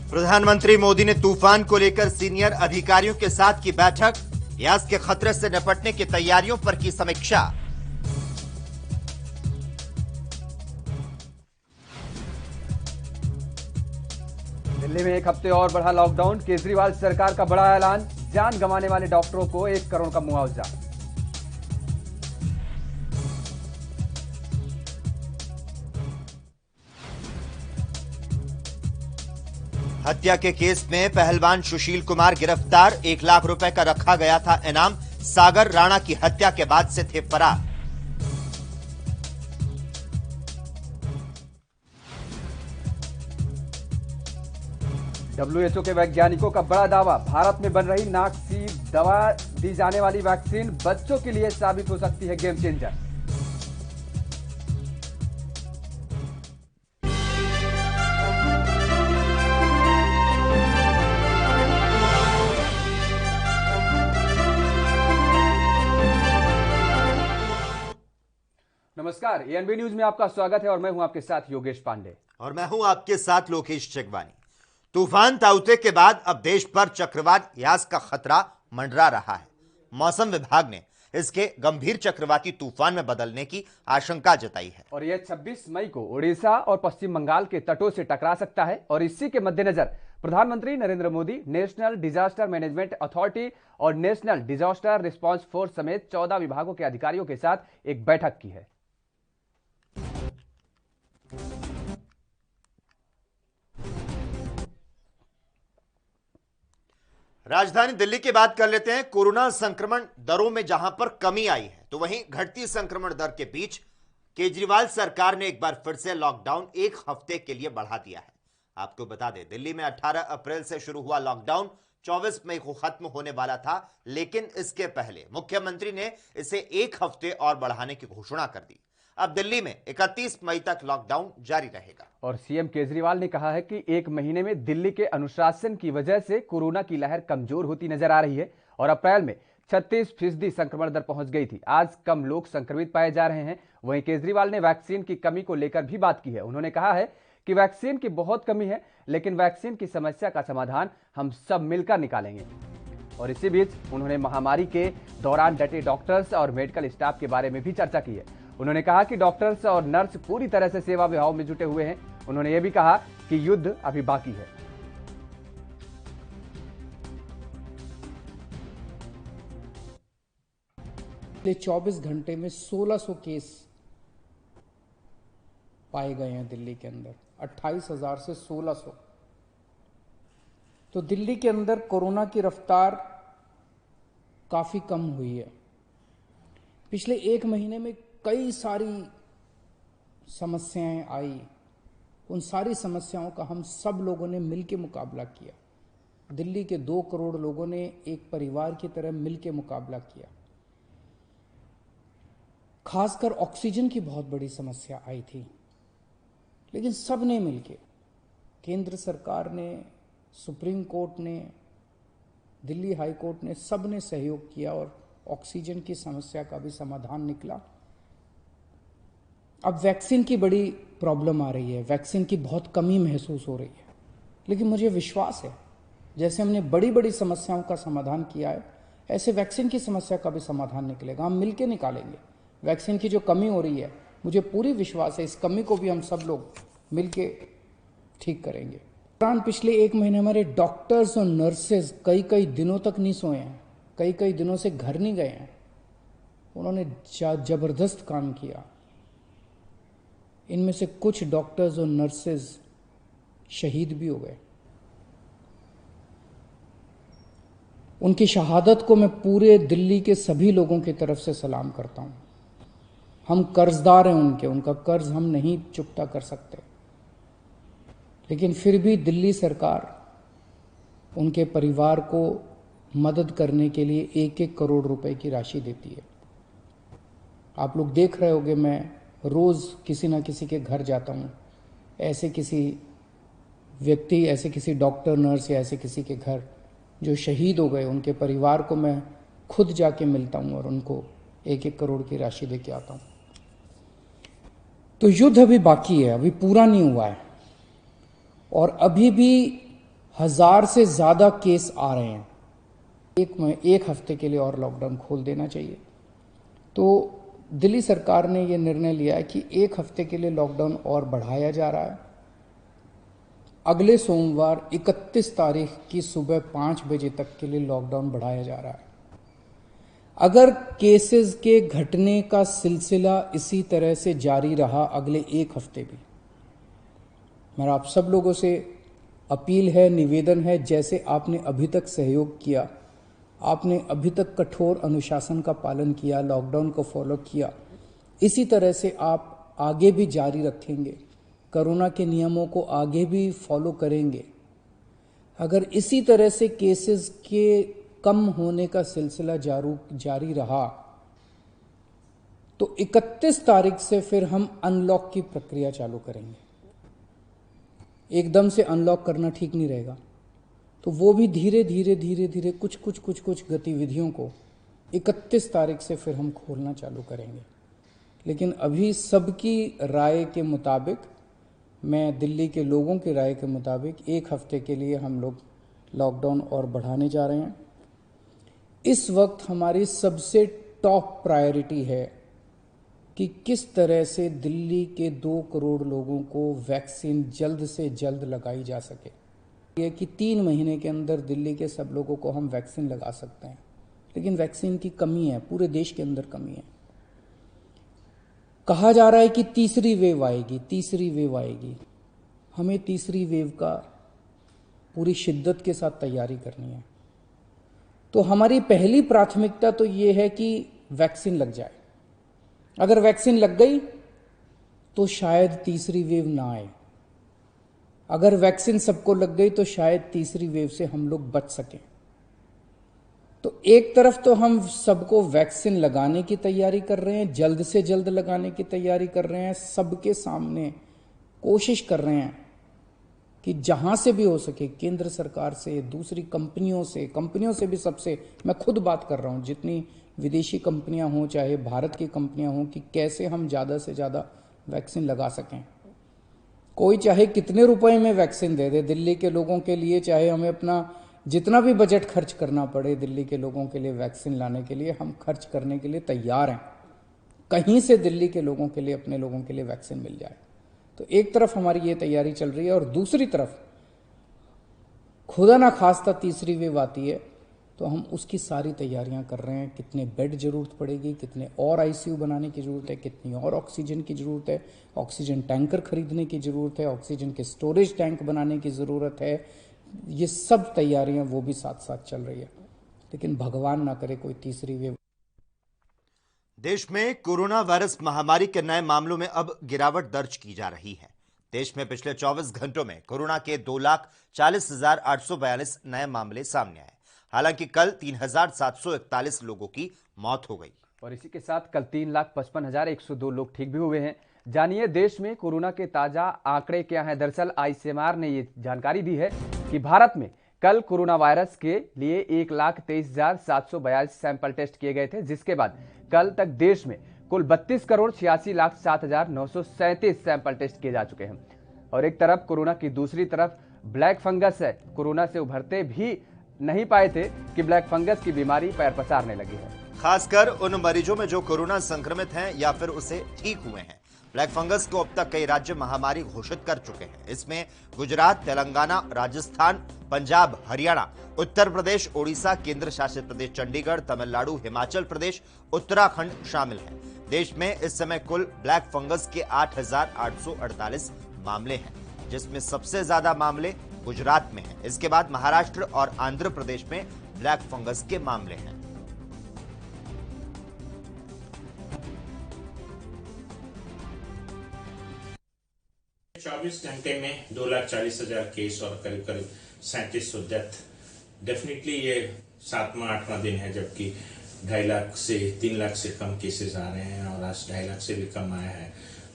प्रधानमंत्री मोदी ने तूफान को लेकर सीनियर अधिकारियों के साथ की बैठक। यास के खतरे से निपटने की तैयारियों पर की समीक्षा। दिल्ली में एक हफ्ते और बढ़ा लॉकडाउन। केजरीवाल सरकार का बड़ा ऐलान, जान गंवाने वाले डॉक्टरों को 1 करोड़ का मुआवजा। हत्या के केस में पहलवान सुशील कुमार गिरफ्तार। 1 लाख रुपए का रखा गया था इनाम। सागर राणा की हत्या के बाद से थे फरार। WHO के वैज्ञानिकों का बड़ा दावा, भारत में बन रही नाकसी दवा दी जाने वाली वैक्सीन बच्चों के लिए साबित हो सकती है गेम चेंजर। नमस्कार, एएनबी न्यूज में आपका स्वागत है और मैं हूं आपके साथ योगेश पांडे। और मैं हूं आपके साथ लोकेश चकवानी। तूफान ताउते के बाद अब देश पर चक्रवात यास का खतरा मंडरा रहा है। मौसम विभाग ने इसके गंभीर चक्रवाती तूफान में बदलने की आशंका जताई है और यह 26 मई को ओडिशा और पश्चिम बंगाल के तटों से टकरा सकता है। और इसी के मद्देनजर प्रधानमंत्री Narendra Modi national disaster management authority और नेशनल डिजास्टर रिस्पांस फोर्स समेत 14 विभागों के अधिकारियों के साथ एक बैठक की है। राजधानी दिल्ली की बात कर लेते हैं। कोरोना संक्रमण दरों में जहां पर कमी आई है, तो वहीं घटती संक्रमण दर के बीच केजरीवाल सरकार ने एक बार फिर से लॉकडाउन 1 हफ्ते के लिए बढ़ा दिया है। आपको बता दें, दिल्ली में 18 अप्रैल से शुरू हुआ लॉकडाउन 24 मई को खत्म होने वाला था, लेकिन इसके पहले मुख्यमंत्री ने इसे 1 हफ्ते और बढ़ाने की घोषणा कर दी। अब दिल्ली में 31 मई तक लॉकडाउन जारी रहेगा। और सीएम केजरीवाल ने कहा है कि 1 महीने में दिल्ली के अनुशासन की वजह से कोरोना की लहर कमजोर होती नजर आ रही है और अप्रैल में 36% संक्रमण दर पहुंच गई थी। आज कम लोग संक्रमित पाए जा रहे हैं। वहीं केजरीवाल ने वैक्सीन की कमी को लेकर भी बात की है। उन्होंने कहा है कि वैक्सीन की बहुत कमी है, लेकिन वैक्सीन की समस्या का समाधान हम सब मिलकर निकालेंगे। और इसी बीच उन्होंने महामारी के दौरान डटे डॉक्टर्स और मेडिकल स्टाफ के बारे में भी चर्चा की है। उन्होंने कहा कि डॉक्टर्स और नर्स पूरी तरह से सेवा विभाग में जुटे हुए हैं। उन्होंने यह भी कहा कि युद्ध अभी बाकी है। पिछले 24 घंटे में 1600 केस पाए गए हैं दिल्ली के अंदर, 28,000 से 1600। तो दिल्ली के अंदर कोरोना की रफ्तार काफी कम हुई है। पिछले 1 महीने में कई सारी समस्याएं आई। उन सारी समस्याओं का हम सब लोगों ने मिलकर मुकाबला किया। दिल्ली के 2 करोड़ लोगों ने एक परिवार की तरह मिलकर मुकाबला किया। खासकर ऑक्सीजन की बहुत बड़ी समस्या आई थी, लेकिन सब ने मिलकर, केंद्र सरकार ने, सुप्रीम कोर्ट ने, दिल्ली हाई कोर्ट ने, सब ने सहयोग किया और ऑक्सीजन की समस्या का भी समाधान निकला। अब वैक्सीन की बड़ी प्रॉब्लम आ रही है, वैक्सीन की बहुत कमी महसूस हो रही है, लेकिन मुझे विश्वास है जैसे हमने बड़ी बड़ी समस्याओं का समाधान किया है, ऐसे वैक्सीन की समस्या का भी समाधान निकलेगा। हम मिलकर निकालेंगे। वैक्सीन की जो कमी हो रही है, मुझे पूरी विश्वास है इस कमी को भी हम सब लोग मिलकर ठीक करेंगे। पिछले 1 महीने हमारे डॉक्टर्स और नर्सेज कई दिनों तक नहीं सोए हैं, कई दिनों से घर नहीं गए हैं। उन्होंने जबरदस्त काम किया। इनमें से कुछ डॉक्टर्स और नर्सेज शहीद भी हो गए। उनकी शहादत को मैं पूरे दिल्ली के सभी लोगों की तरफ से सलाम करता हूं। हम कर्जदार हैं उनका कर्ज हम नहीं चुकता कर सकते, लेकिन फिर भी दिल्ली सरकार उनके परिवार को मदद करने के लिए 1-1 करोड़ रुपए की राशि देती है। आप लोग देख रहे होंगे, मैं रोज किसी ना किसी के घर जाता हूँ। ऐसे किसी व्यक्ति, ऐसे किसी डॉक्टर, नर्स या ऐसे किसी के घर जो शहीद हो गए, उनके परिवार को मैं खुद जाके मिलता हूँ और उनको 1-1 करोड़ की राशि दे के आता हूँ। तो युद्ध अभी बाकी है, अभी पूरा नहीं हुआ है और अभी भी 1000 से ज़्यादा केस आ रहे हैं। एक हफ्ते के लिए और लॉकडाउन खोल देना चाहिए। तो दिल्ली सरकार ने ये निर्णय लिया है कि एक हफ्ते के लिए लॉकडाउन और बढ़ाया जा रहा है। अगले सोमवार 31 तारीख की सुबह 5 बजे तक के लिए लॉकडाउन बढ़ाया जा रहा है। अगर केसेस के घटने का सिलसिला इसी तरह से जारी रहा अगले एक हफ्ते भी, मेरा आप सब लोगों से अपील है, निवेदन है, जैसे आपने अभी तक सहयोग किया, आपने अभी तक कठोर अनुशासन का पालन किया, लॉकडाउन को फॉलो किया, इसी तरह से आप आगे भी जारी रखेंगे, कोरोना के नियमों को आगे भी फॉलो करेंगे। अगर इसी तरह से केसेस के कम होने का सिलसिला जारी रहा तो 31 तारीख से फिर हम अनलॉक की प्रक्रिया चालू करेंगे। एकदम से अनलॉक करना ठीक नहीं रहेगा, तो वो भी धीरे धीरे कुछ गतिविधियों को 31 तारीख से फिर हम खोलना चालू करेंगे। लेकिन अभी सबकी राय के मुताबिक, मैं दिल्ली के लोगों की राय के मुताबिक, एक हफ्ते के लिए हम लोग लॉकडाउन और बढ़ाने जा रहे हैं। इस वक्त हमारी सबसे टॉप प्रायोरिटी है कि किस तरह से दिल्ली के 2 करोड़ लोगों को वैक्सीन जल्द से जल्द लगाई जा सके। ये कि 3 महीने के अंदर दिल्ली के सब लोगों को हम वैक्सीन लगा सकते हैं, लेकिन वैक्सीन की कमी है, पूरे देश के अंदर कमी है। कहा जा रहा है कि तीसरी वेव आएगी। हमें तीसरी वेव का पूरी शिद्दत के साथ तैयारी करनी है। तो हमारी पहली प्राथमिकता तो ये है कि वैक्सीन लग जाए। अगर वैक्सीन लग गई तो शायद तीसरी वेव ना आए। अगर वैक्सीन सबको लग गई तो शायद तीसरी वेव से हम लोग बच सकें। तो एक तरफ तो हम सबको वैक्सीन लगाने की तैयारी कर रहे हैं, जल्द से जल्द लगाने की तैयारी कर रहे हैं, सबके सामने कोशिश कर रहे हैं कि जहां से भी हो सके, केंद्र सरकार से, दूसरी कंपनियों से भी, सबसे मैं खुद बात कर रहा हूं, जितनी विदेशी कंपनियां हों चाहे भारत की कंपनियां हों, कि कैसे हम ज़्यादा से ज़्यादा वैक्सीन लगा सकें। कोई चाहे कितने रुपए में वैक्सीन दे दे दिल्ली के लोगों के लिए, चाहे हमें अपना जितना भी बजट खर्च करना पड़े दिल्ली के लोगों के लिए वैक्सीन लाने के लिए, हम खर्च करने के लिए तैयार हैं। कहीं से दिल्ली के लोगों के लिए, अपने लोगों के लिए वैक्सीन मिल जाए। तो एक तरफ हमारी ये तैयारी चल रही है, और दूसरी तरफ खुदा ना खास्ता तीसरी वेव आती है तो हम उसकी सारी तैयारियां कर रहे हैं। कितने बेड जरूरत पड़ेगी, कितने और आईसीयू बनाने की जरूरत है, कितनी और ऑक्सीजन की जरूरत है, ऑक्सीजन टैंकर खरीदने की जरूरत है, ऑक्सीजन के स्टोरेज टैंक बनाने की जरूरत है। ये सब तैयारियां वो भी साथ साथ चल रही है। लेकिन भगवान ना करे कोई तीसरी वेव। देश में कोरोना वायरस महामारी के नए मामलों में अब गिरावट दर्ज की जा रही है। देश में पिछले 24 घंटों में कोरोना के 2,40,842 नए मामले सामने आए। हालांकि कल 3,741 लोगों की मौत हो गई। और इसी के साथ कल 3,55,102 लोग ठीक भी हुए हैं। जानिए देश में कोरोना के ताजा आंकड़े क्या हैं। दरअसल आईसीएमआर ने ये जानकारी दी है कि भारत में कल कोरोना वायरस के लिए 1,23,742 सैंपल टेस्ट किए गए थे, जिसके बाद कल तक देश में कुल 32,86,07,937 सैंपल टेस्ट किए जा चुके हैं। और एक तरफ कोरोना की, दूसरी तरफ ब्लैक फंगस है। कोरोना से उभरते भी नहीं पाए थे कि ब्लैक फंगस की बीमारी पैर पसारने लगी है। खासकर उन मरीजों में जो कोरोना संक्रमित हैं या फिर उसे ठीक हुए हैं। ब्लैक फंगस को अब तक कई राज्य महामारी घोषित कर चुके हैं। इसमें गुजरात, तेलंगाना, राजस्थान, पंजाब, हरियाणा, उत्तर प्रदेश, ओडिशा, केंद्र शासित प्रदेश चंडीगढ़, तमिलनाडु, हिमाचल प्रदेश, उत्तराखंड शामिल हैं। देश में इस समय कुल ब्लैक फंगस के 8,848 मामले हैं, जिसमें सबसे ज्यादा मामले गुजरात में हैं। इसके बाद महाराष्ट्र और आंध्र प्रदेश में ब्लैक फंगस के मामले हैं। चौबीस घंटे में 2,40,000 केस और करीब 3700 डेथ। डेफिनेटली ये 7वां-8वां दिन है जबकि 2.5 लाख से 3 लाख से कम केसेस आ रहे हैं, और आज 2.5 लाख से भी कम आया है।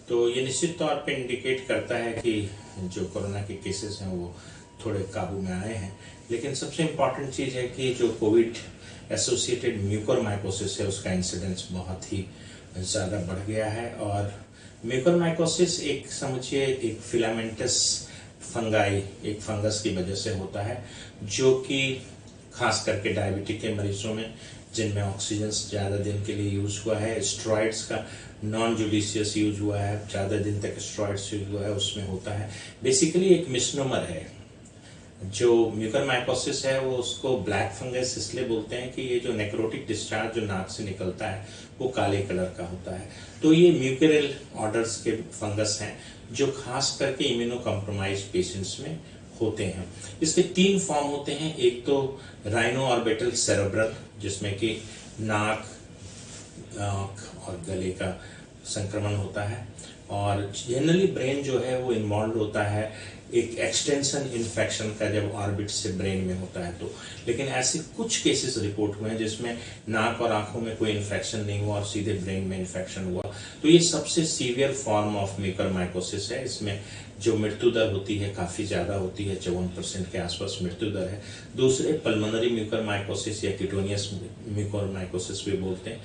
तो ये निश्चित तौर पे इंडिकेट करता है कि जो कोरोना के केसेस हैं वो थोड़े काबू में आए हैं। लेकिन सबसे इम्पॉर्टेंट चीज़ है कि जो कोविड एसोसिएटेड म्यूकोरमाइकोसिस है उसका इंसिडेंस बहुत ही ज़्यादा बढ़ गया है। और म्यूकोरमाइकोसिस एक समझिए एक फिलामेंटस फंगाई, एक फंगस की वजह से होता है, जो कि खास करके डायबिटिक के मरीजों में जिनमें ऑक्सीजन ज़्यादा दिन के लिए यूज हुआ है, स्टेरॉइड्स का नॉन जुडिशियस यूज हुआ है, ज़्यादा दिन तक स्टेरॉइड्स यूज हुआ है, उसमें होता है। बेसिकली एक मिसनोमर है। जो म्यूकरमाइकोसिस है वो उसको ब्लैक फंगस इसलिए बोलते हैं कि ये जो नेक्रोटिक डिस्चार्ज जो नाक से निकलता है वो काले कलर का होता है। तो ये म्यूकरल ऑर्डर्स के फंगस हैं जो खास करके इम्यूनो कॉम्प्रोमाइज पेशेंट्स में होते हैं। इसके 3 फॉर्म होते हैं। एक तो राइनो ऑर्बिटल सेरेब्रल, जिसमें कि नाक, आँख और गले का संक्रमण होता है, और जनरली ब्रेन जो है वो इन्वॉल्व होता है एक एक्सटेंशन इन्फेक्शन का जब ऑर्बिट से ब्रेन में होता है तो। लेकिन ऐसे कुछ केसेस रिपोर्ट हुए हैं जिसमें नाक और आंखों में कोई इन्फेक्शन नहीं हुआ और सीधे ब्रेन में इन्फेक्शन हुआ। तो ये सबसे सीवियर फॉर्म ऑफ म्यूकरमाइकोसिस है। इसमें जो मृत्यु दर होती है काफी ज्यादा होती है, 54% के आसपास मृत्यु दर है। दूसरे पल्मोनरी म्यूकरमाइकोसिस या कीटोनियस म्यूकरमाइकोसिस भी बोलते हैं।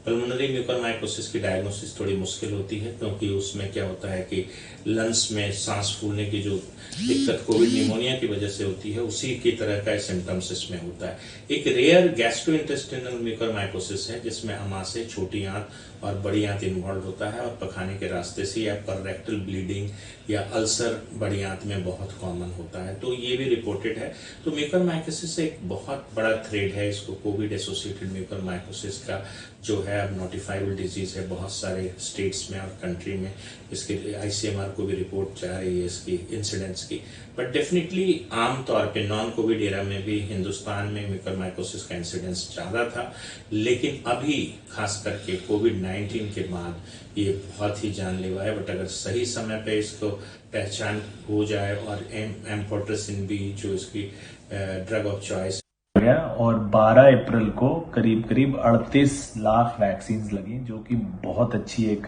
पल्मोनरी म्यूकरमाइकोसिस की डायग्नोसिस थोड़ी मुश्किल होती है, क्योंकि उसमें क्या होता है कि लंग्स में सांस फूलने की जो दिक्कत कोविड निमोनिया की वजह से होती है, उसी की तरह का सिम्टम्स इसमें होता है। एक रेयर गैस्ट्रोइंटेस्टिनल म्यूकरमाइकोसिस है जिसमें अमाशय, छोटी आंत और बड़ी आंत इन्वॉल्व होता है, और पखाने के रास्ते से या पर रेक्टल ब्लीडिंग या अल्सर बड़ी आंत में बहुत कॉमन होता है। तो ये भी रिपोर्टेड है। तो म्यूकरमाइकोसिस एक बहुत बड़ा थ्रेड है। इसको कोविड एसोसिएटेड म्यूकरमाइकोसिस का जो है अब नोटिफाइबल डिजीज है बहुत सारे स्टेट्स में और कंट्री में। इसके आईसीएमआर को भी रिपोर्ट जा रही है इसकी इंसिडेंट्स की। बट डेफिनेटली आमतौर पे नॉन कोविड एरा में भी हिंदुस्तान में म्यूकरमाइकोसिस का इंसिडेंस ज्यादा था, लेकिन अभी खास करके कोविड-19 के बाद ये बहुत ही जानलेवा है। बट अगर सही समय पे इसको पहचान हो जाए और एम्फोटेरेसिन बी जो इसकी ड्रग ऑफ चॉइस गया, और 12 अप्रैल को करीब करीब 38 लाख वैक्सीन लगी, जो कि बहुत अच्छी एक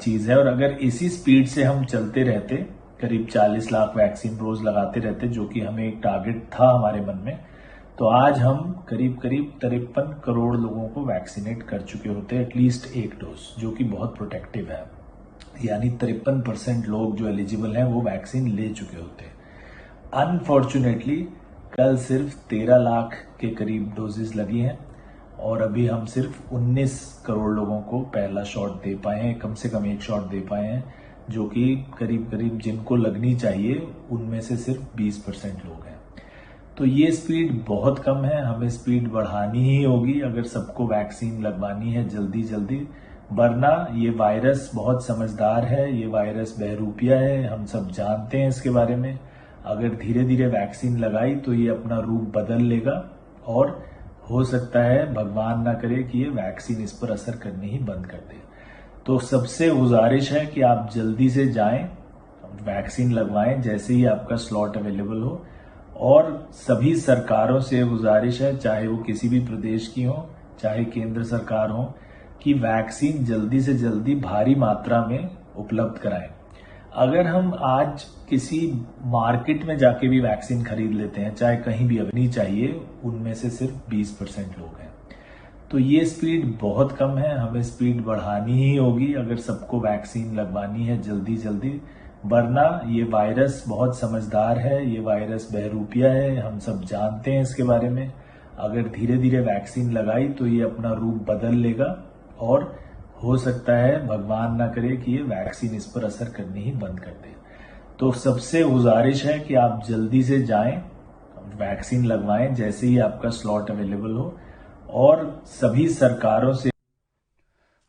चीज है। और अगर इसी स्पीड से हम चलते रहते, करीब 40 लाख वैक्सीन रोज लगाते रहते, जो कि हमें एक टारगेट था हमारे मन में, तो आज हम करीब करीब 53 करोड़ लोगों को वैक्सीनेट कर चुके होते, एटलीस्ट एक डोज, जो कि बहुत प्रोटेक्टिव है। यानी 53% लोग जो एलिजिबल हैं वो वैक्सीन ले चुके होते। अनफॉर्चुनेटली कल सिर्फ 13 लाख के करीब डोजेस लगी हैं, और अभी हम सिर्फ 19 करोड़ लोगों को पहला शॉट दे पाए हैं, कम से कम एक शॉट दे पाए हैं, जो कि करीब करीब जिनको लगनी चाहिए उनमें से सिर्फ 20% लोग हैं। तो ये स्पीड बहुत कम है, हमें स्पीड बढ़ानी ही होगी अगर सबको वैक्सीन लगवानी है जल्दी जल्दी, वरना ये वायरस बहुत समझदार है, ये वायरस बहरूपिया है, हम सब जानते हैं इसके बारे में। अगर धीरे धीरे वैक्सीन लगाई तो ये अपना रूप बदल लेगा, और हो सकता है भगवान ना करे कि ये वैक्सीन इस पर असर करने ही बंद कर दे। तो सबसे गुजारिश है कि आप जल्दी से जाएं, वैक्सीन लगवाएं जैसे ही आपका स्लॉट अवेलेबल हो। और सभी सरकारों से गुजारिश है, चाहे वो किसी भी प्रदेश की हो चाहे केंद्र सरकार हो, कि वैक्सीन जल्दी से जल्दी भारी मात्रा में उपलब्ध कराएं। अगर हम आज किसी मार्केट में जाके भी वैक्सीन खरीद लेते हैं, चाहे कहीं भी अभी चाहिए, उनमें से सिर्फ 20% लोग हैं। तो ये स्पीड बहुत कम है, हमें स्पीड बढ़ानी ही होगी अगर सबको वैक्सीन लगवानी है जल्दी जल्दी, वरना ये वायरस बहुत समझदार है, ये वायरस बहरूपिया है, हम सब जानते हैं इसके बारे में। अगर धीरे धीरे वैक्सीन लगाई तो ये अपना रूप बदल लेगा, और हो सकता है भगवान ना करे कि ये वैक्सीन इस पर असर करने ही बंद कर दे। तो सबसे गुजारिश है कि आप जल्दी से जाएं, वैक्सीन लगवाएं जैसे ही आपका स्लॉट अवेलेबल हो। और सभी सरकारों से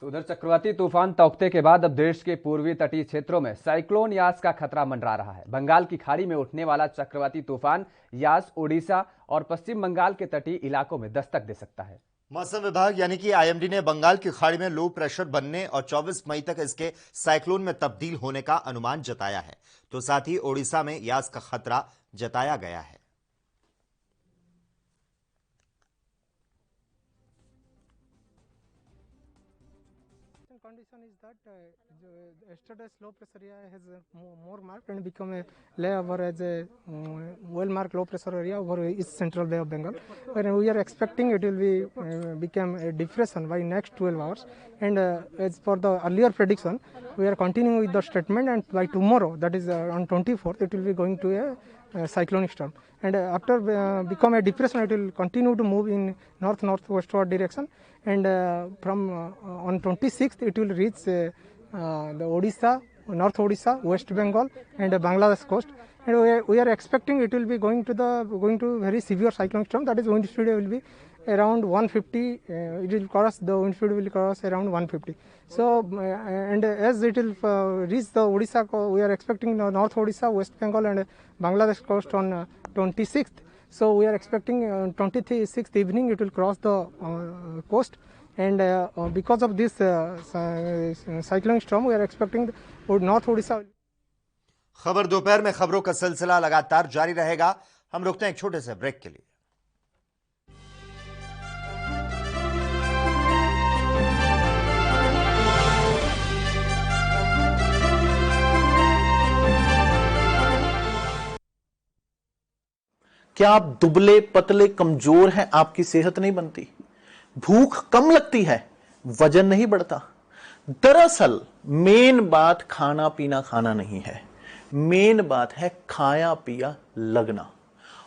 तो उधर चक्रवाती तूफान तौकते के बाद अब देश के पूर्वी तटीय क्षेत्रों में साइक्लोन यास का खतरा मंडरा रहा है। बंगाल की खाड़ी में उठने वाला चक्रवाती तूफान यास ओडिशा और पश्चिम बंगाल के तटीय इलाकों में दस्तक दे सकता है। मौसम विभाग यानी कि आईएमडी ने बंगाल की खाड़ी में लो प्रेशर बनने और 24 मई तक इसके साइक्लोन में तब्दील होने का अनुमान जताया है। तो साथ ही ओडिशा में यास का खतरा जताया गया है। कंडीशन इज दैट जो Yesterday's low pressure area has more marked and become a layover as a well-marked low pressure area over East Central Bay of Bengal. Where we are expecting it will be become a depression by next 12 hours. And as for the earlier prediction, we are continuing with the statement, and by tomorrow, that is on 24th, it will be going to a cyclonic storm. And after become a depression, it will continue to move in north-northwestward direction. And from on 26th, it will reach the Odisha, North Odisha, West Bengal, and Bangladesh coast. And we are expecting it will be going to very severe cyclonic storm. That is, wind speed will be around 150. It will cross, the wind speed will cross around 150. So and as it will reach the Odisha, we are expecting North Odisha, West Bengal, and Bangladesh coast on 26th. So we are expecting 26th evening it will cross the coast. And because of this cyclonic storm, we are expecting North Odisha. खबर दोपहर में खबरों का सिलसिला लगातार जारी रहेगा। हम रुकते हैं एक छोटे से ब्रेक के लिए। क्या आप दुबले पतले कमजोर हैं? आपकी सेहत नहीं बनती, भूख कम लगती है, वजन नहीं बढ़ता? दरअसल मेन बात खाना पीना खाना नहीं है, मेन बात है खाया पिया लगना।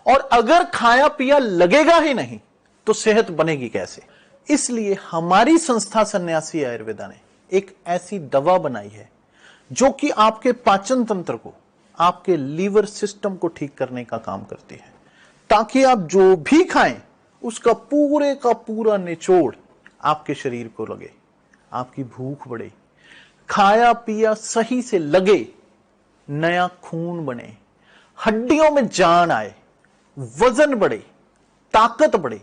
और अगर खाया पिया लगेगा ही नहीं तो सेहत बनेगी कैसे? इसलिए हमारी संस्था सन्यासी आयुर्वेदा ने एक ऐसी दवा बनाई है जो कि आपके पाचन तंत्र को, आपके लीवर सिस्टम को ठीक करने का काम करती है, ताकि आप जो भी खाएं उसका पूरे का पूरा निचोड़ आपके शरीर को लगे, आपकी भूख बढ़े, खाया पिया सही से लगे, नया खून बने, हड्डियों में जान आए, वजन बढ़े, ताकत बढ़े,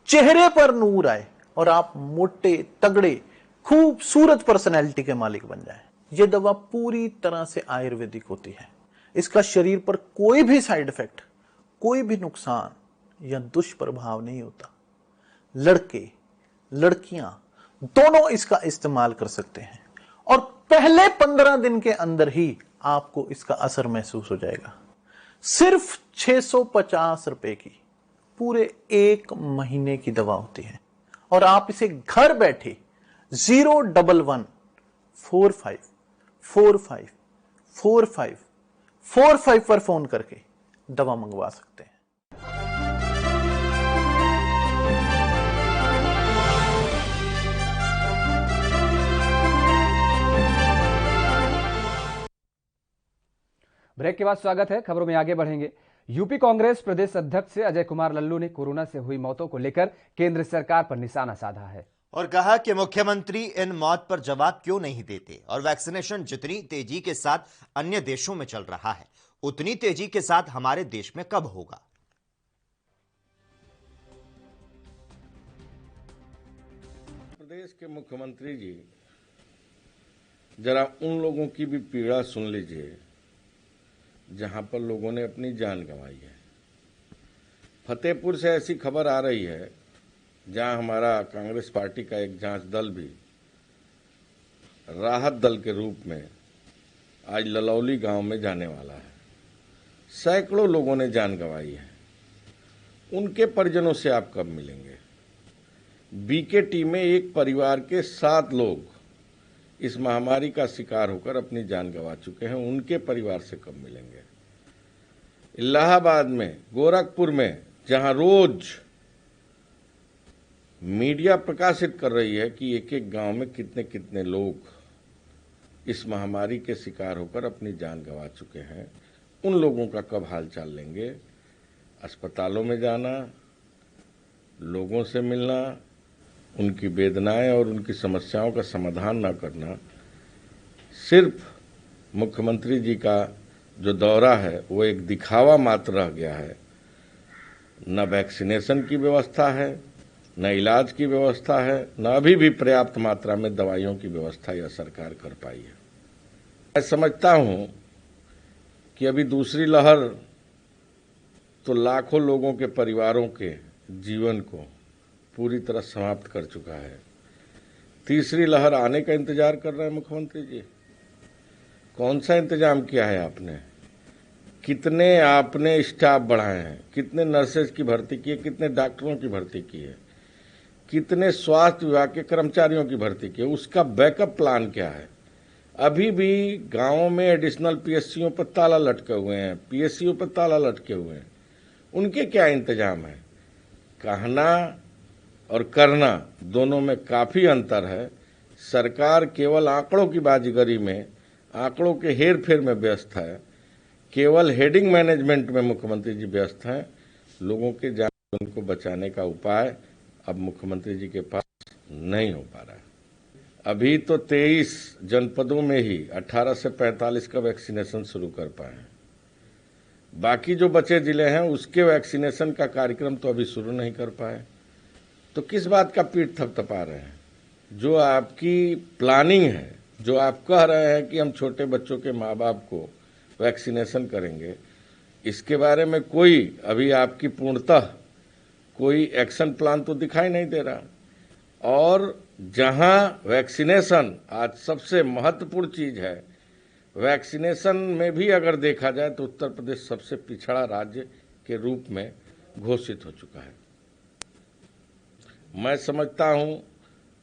चेहरे पर नूर आए और आप मोटे तगड़े खूबसूरत पर्सनैलिटी के मालिक बन जाएं। यह दवा पूरी तरह से आयुर्वेदिक होती है। इसका शरीर पर कोई भी साइड इफेक्ट, कोई भी नुकसान या दुष्प्रभाव नहीं होता। लड़के लड़कियां दोनों इसका इस्तेमाल कर सकते हैं और पहले 15 दिन के अंदर ही आपको इसका असर महसूस हो जाएगा। सिर्फ 650 रुपए की पूरे 1 महीने की दवा होती है और आप इसे घर बैठे 01145454545 पर फोन करके दवा मंगवा सकते हैं। ब्रेक के बाद स्वागत है। खबरों में आगे बढ़ेंगे। यूपी कांग्रेस प्रदेश अध्यक्ष अजय कुमार लल्लू ने कोरोना से हुई मौतों को लेकर केंद्र सरकार पर निशाना साधा है और कहा कि मुख्यमंत्री इन मौत पर जवाब क्यों नहीं देते और वैक्सीनेशन जितनी तेजी के साथ अन्य देशों में चल रहा है उतनी तेजी के साथ हमारे देश में कब होगा। प्रदेश के मुख्यमंत्री जी, जरा उन लोगों की भी पीड़ा सुन लीजिए जहां पर लोगों ने अपनी जान गंवाई है। फतेहपुर से ऐसी खबर आ रही है जहां हमारा कांग्रेस पार्टी का एक जांच दल भी राहत दल के रूप में आज ललौली गांव में जाने वाला है। सैकड़ों लोगों ने जान गंवाई है। उनके परिजनों से आप कब मिलेंगे? बीकेटी में एक परिवार के 7 लोग इस महामारी का शिकार होकर अपनी जान गंवा चुके हैं। उनके परिवार से कब मिलेंगे? इलाहाबाद में, गोरखपुर में, जहां रोज मीडिया प्रकाशित कर रही है कि एक एक गांव में कितने कितने लोग इस महामारी के शिकार होकर अपनी जान गंवा चुके हैं, उन लोगों का कब हालचाल लेंगे? अस्पतालों में जाना, लोगों से मिलना, उनकी वेदनाएं और उनकी समस्याओं का समाधान न करना, सिर्फ मुख्यमंत्री जी का जो दौरा है वो एक दिखावा मात्र रह गया है। न वैक्सीनेशन की व्यवस्था है, न इलाज की व्यवस्था है, न अभी भी पर्याप्त मात्रा में दवाइयों की व्यवस्था यह सरकार कर पाई है। मैं समझता हूं कि अभी दूसरी लहर तो लाखों लोगों के परिवारों के जीवन को पूरी तरह समाप्त कर चुका है। तीसरी लहर आने का इंतजार कर रहे हैं मुख्यमंत्री जी। कौन सा इंतजाम किया है आपने? कितने आपने स्टाफ बढ़ाए हैं? कितने नर्सेज की भर्ती की है? कितने डॉक्टरों की भर्ती की है? कितने स्वास्थ्य विभाग के कर्मचारियों की भर्ती की है? उसका बैकअप प्लान क्या है? अभी भी गांवों में एडिशनल पीएससीओ पर ताला लटके हुए हैं, पीएससीओ पर ताला लटके हुए हैं। उनके क्या इंतजाम है? कहना और करना दोनों में काफी अंतर है। सरकार केवल आंकड़ों की बाजीगरी में, आंकड़ों के हेर फेर में व्यस्त है। केवल हेडिंग मैनेजमेंट में मुख्यमंत्री जी व्यस्त हैं। लोगों के जान उनको बचाने का उपाय अब मुख्यमंत्री जी के पास नहीं हो पा रहा है। अभी तो 23 जनपदों में ही 18 से 45 का वैक्सीनेशन शुरू कर पाए हैं। बाकी जो बचे जिले हैं उसके वैक्सीनेशन का कार्यक्रम तो अभी शुरू नहीं कर पाए। तो किस बात का पीठ थपथपा रहे हैं? जो आपकी प्लानिंग है, जो आप कह रहे हैं कि हम छोटे बच्चों के माँ बाप को वैक्सीनेशन करेंगे, इसके बारे में कोई अभी आपकी पूर्णतः कोई एक्शन प्लान तो दिखाई नहीं दे रहा। और जहां वैक्सीनेशन आज सबसे महत्वपूर्ण चीज है, वैक्सीनेशन में भी अगर देखा जाए तो उत्तर प्रदेश सबसे पिछड़ा राज्य के रूप में घोषित हो चुका है। मैं समझता हूं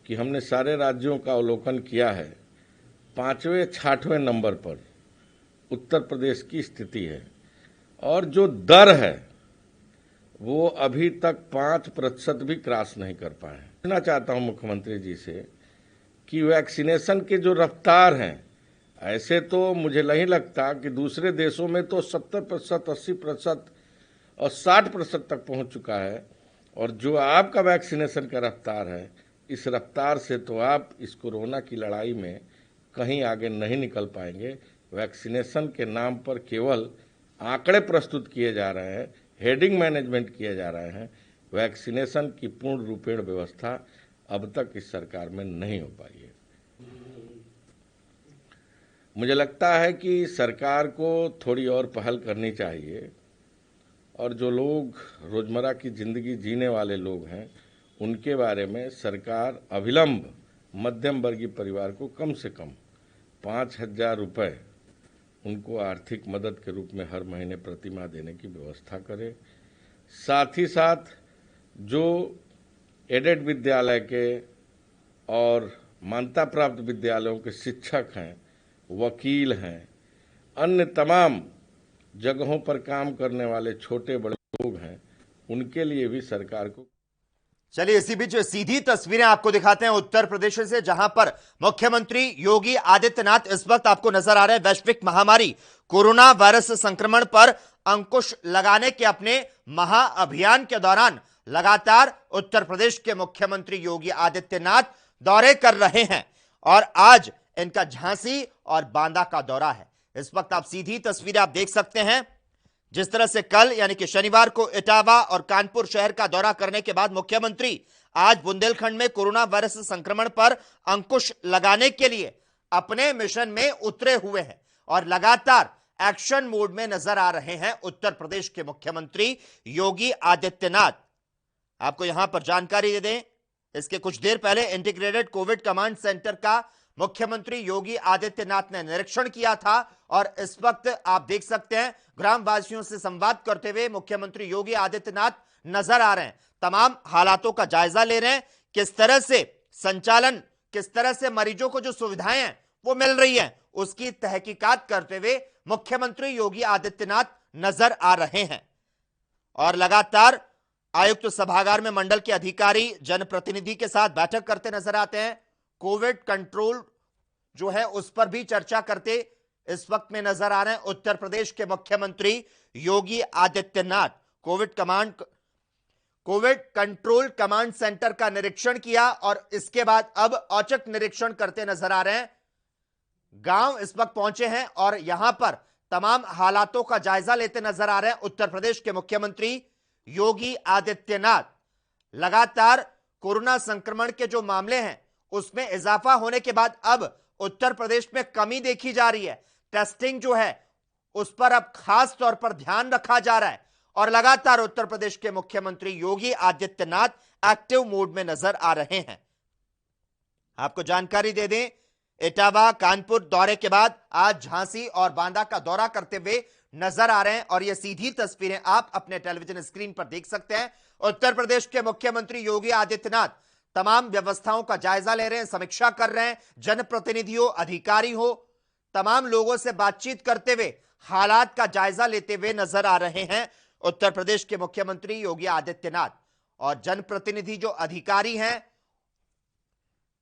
कि हमने सारे राज्यों का अवलोकन किया है, 5वें 6वें नंबर पर उत्तर प्रदेश की स्थिति है। और जो दर है वो अभी तक 5% भी क्रॉस नहीं कर पाए हैं। पूछना चाहता हूं मुख्यमंत्री जी से कि वैक्सीनेशन के जो रफ्तार हैं, ऐसे तो मुझे नहीं लगता कि दूसरे देशों में तो 70%, 80% और 60% तक पहुंच चुका है। और जो आपका वैक्सीनेशन का रफ्तार है, इस रफ्तार से तो आप इस कोरोना की लड़ाई में कहीं आगे नहीं निकल पाएंगे। वैक्सीनेशन के नाम पर केवल आंकड़े प्रस्तुत किए जा रहे हैं, हेडिंग मैनेजमेंट किए जा रहे हैं। वैक्सीनेशन की पूर्ण रूपेण व्यवस्था अब तक इस सरकार में नहीं हो पाई है। मुझे लगता है कि सरकार को थोड़ी और पहल करनी चाहिए और जो लोग रोजमर्रा की जिंदगी जीने वाले लोग हैं, उनके बारे में सरकार अविलंब मध्यम वर्गीय परिवार को कम से कम 5,000 रुपये उनको आर्थिक मदद के रूप में हर महीने प्रति माह देने की व्यवस्था करे। साथ ही साथ जो एडेड विद्यालय के और मान्यता प्राप्त विद्यालयों के शिक्षक हैं, वकील हैं, अन्य तमाम जगहों पर काम करने वाले छोटे बड़े लोग हैं, उनके लिए भी सरकार को। चलिए इसी बीच सीधी तस्वीरें आपको दिखाते हैं उत्तर प्रदेश से, जहां पर मुख्यमंत्री योगी आदित्यनाथ इस वक्त आपको नजर आ रहे हैं वैश्विक महामारी कोरोना वायरस संक्रमण पर अंकुश लगाने के अपने महाअभियान के दौरान लगातार उत्तर प्रदेश के मुख्यमंत्री योगी आदित्यनाथ दौरे कर रहे हैं। और आज इनका झांसी और बांदा का दौरा है। इस वक्त आप सीधी तस्वीरें आप देख सकते हैं। जिस तरह से कल यानी कि शनिवार को इटावा और कानपुर शहर का दौरा करने के बाद मुख्यमंत्री आज बुंदेलखंड में कोरोना वायरस संक्रमण पर अंकुश लगाने के लिए अपने मिशन में उतरे हुए हैं और लगातार एक्शन मोड में नजर आ रहे हैं उत्तर प्रदेश के मुख्यमंत्री योगी आदित्यनाथ। आपको यहां पर जानकारी दे दें, इसके कुछ देर पहले इंटीग्रेटेड कोविड कमांड सेंटर का मुख्यमंत्री योगी आदित्यनाथ ने निरीक्षण किया था और इस वक्त आप देख सकते हैं ग्रामवासियों से संवाद करते हुए मुख्यमंत्री योगी आदित्यनाथ नजर आ रहे हैं। तमाम हालातों का जायजा ले रहे हैं, किस तरह से संचालन, किस तरह से मरीजों को जो सुविधाएं हैं वो मिल रही हैं, उसकी तहकीकात करते हुए मुख्यमंत्री योगी आदित्यनाथ नजर आ रहे हैं। और लगातार आयुक्त सभागार में मंडल के अधिकारी जनप्रतिनिधि के साथ बैठक करते नजर आते हैं। कोविड कंट्रोल जो है उस पर भी चर्चा करते इस वक्त में नजर आ रहे हैं उत्तर प्रदेश के मुख्यमंत्री Yogi Adityanath. Covid control command centre का निरीक्षण किया और इसके बाद अब औचक निरीक्षण करते नजर आ रहे हैं। गांव इस वक्त पहुंचे हैं और यहां पर तमाम हालातों का जायजा लेते नजर आ रहे हैं उत्तर प्रदेश के मुख्यमंत्री योगी आदित्यनाथ। लगातार कोरोना संक्रमण के जो मामले हैं उसमें इजाफा होने के बाद अब उत्तर प्रदेश में कमी देखी जा रही है। टेस्टिंग जो है उस पर अब खास तौर पर ध्यान रखा जा रहा है और लगातार उत्तर प्रदेश के मुख्यमंत्री योगी आदित्यनाथ एक्टिव मोड में नजर आ रहे हैं। आपको जानकारी दे दें, इटावा कानपुर दौरे के बाद आज झांसी और बांदा का दौरा करते हुए नजर आ रहे हैं और ये सीधी तस्वीरें आप अपने टेलीविजन स्क्रीन पर देख सकते हैं। उत्तर प्रदेश के मुख्यमंत्री योगी आदित्यनाथ तमाम व्यवस्थाओं का जायजा ले रहे हैं, समीक्षा कर रहे हैं। जनप्रतिनिधि हो, अधिकारी हो, तमाम लोगों से बातचीत करते हुए हालात का जायजा लेते हुए नजर आ रहे हैं उत्तर प्रदेश के मुख्यमंत्री योगी आदित्यनाथ। और जनप्रतिनिधि जो अधिकारी हैं